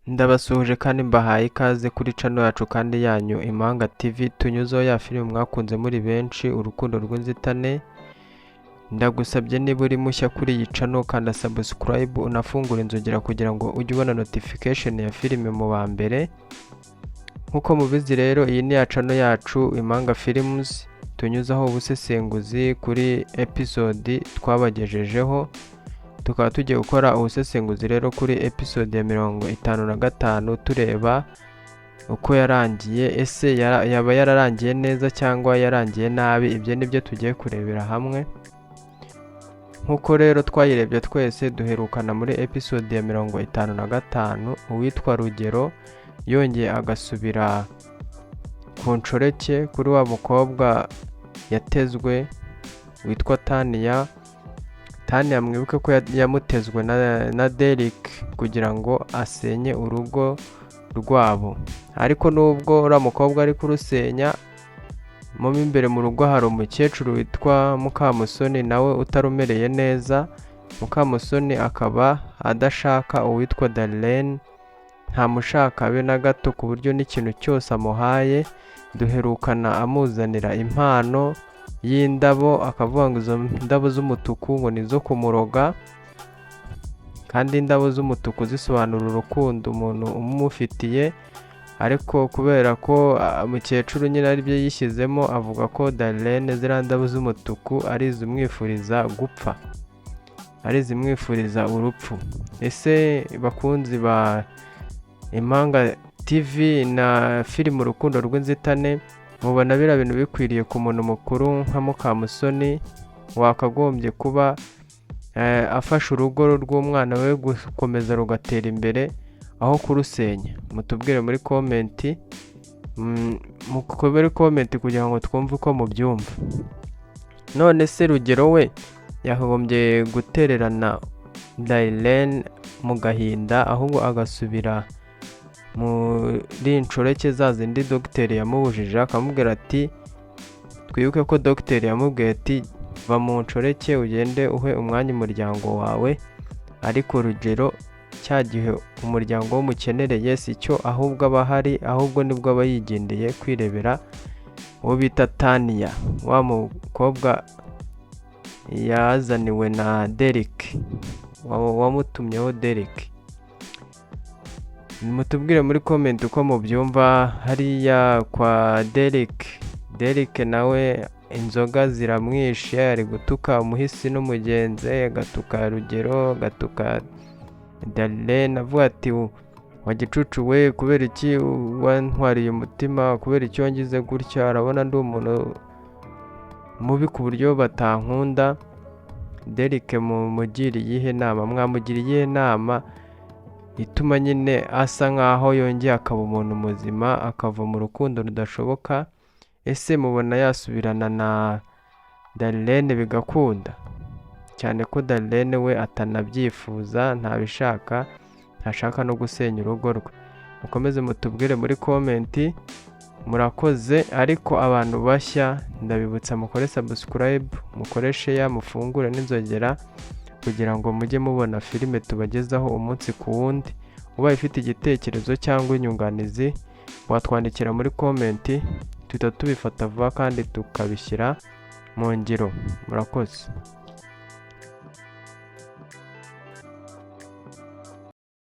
Ndabasuhuje kandi mbahaye ikaze kuri channel yacu kandi yanyu Impanga TV tunyuzeho ya filime mwakunze muri benshi urukundo rw'inzitane. Ndagusabye niba uri mushya kuri iyi channel kanda subscribe unafungura inzogera kugira ngo ujye ubona notification ya filime mu ba mbere. Nkuko mubizi rero iyi ni ya channel yacu Impanga Films tunyuzaho ubusesenguzi kuri episode twabagejejeho. Tukaba tugiye gukora ubusesenguzi rero kuri episode ya 55 tureba uko yarangiye, ese yaba yararangiye neza cyangwa yarangiye nabi. Ibyo nibyo tugiye kurebera hamwe. Nkuko rero twayirebye twese duherukana muri episode ya 55 uwitwa Rugero yongeye agasubira ku nshoreke kuri wa mukobwa yatezwe witwa Tania mwibuke ko yamutezwe na Derick kugira ngo asenye urugo rwabo. Ariko nubwo ura mukobwa ari kurusenya, mu imbere mu rugo hari umukecuru witwa Mukamusoni nawe utarumereye neza. Mukamusoni akaba adashaka uwitwa Derick, ntamushaka be na gato, ku buryo n'ikintu cyose amuhaye duherukana amuzanira impano y'indabo, akavuga ngo izo ndabo z'umutuku ngo nizo kumuroga, kandi indabo z'umutuku zisobanura urukundo umuntu umufitiye. Ariko kubera ko umukecuru nyine ari byo yishyizemo, avuga ko Darlene ziriya ndabo z'umutuku ari izimwifuriza gupfa, ari izimwifuriza urupfu. Ese bakunzi ba Impanga TV na filime urukundo rw'inzitane, mubona bira bintu bikwiriye ku muntu mukuru nka Mukamusoni wakagombye kuba afasha urugo rw'umwana we gukomeza rugatera imbere aho kurusenya? Mutubwire muri comment, mukubere comment kugira ngo twumve uko mubyumva. None se Rugero we yakagombye gutererana Darlene mu gahinda, ahubwo agasubira muri inshoreke za zindi dogiteri yamubujije, akamubwira ati twibuke ko dogiteri yamubwiye ati va mu nshoreke ugende uhe umwanya umuryango wawe. Ariko Rugero cya gihe umuryango w'umukenereye si cyo ahubwo aba ahari, ahubwo nibwo aba yigendeye kwirebera uwo bita Tania, wa mukobwa yazaniwe na Derick, wamutumyeho Derick. Mutubwire muri comment uko mubyumva. Hariya kwa Derick nawe inzoga ziramwishe, ari gutuka umuhisi n'umugenzi, agatuka Rugero, agatuka Darlene, avuga ati wagicucu we, kubera iki wantwariye umutima, kubera iki wangize gutya, arabona ndi umuntu mubi ku buryo batankunda. Derick mumugiriye iyihe nama? Mwamugiriye iyihe nama ituma nyine asa nkaho yongeye akaba umuntu muzima, akava mu rukundo rudashoboka? Ese mubona yasubirana na Darlene bigakunda? Cyane ko Darlene we atanabyifuza, ntabishaka, ntashaka no gusenya urugo rwe. Mukomeze mutubwire muri comment. Murakoze. Ariko abantu bashya ndabibutsa mukore subscribe, mukore share, mufungure n'inzogera kugira ngo mujye mubona filime tubagezaho umunsi ku wundi. Ubaye ufite igitekerezo cyangwa inyunganizi watwandikira muri comment, tuhita tubifata vuba kandi tukabishyira mu ngiro. Murakoze.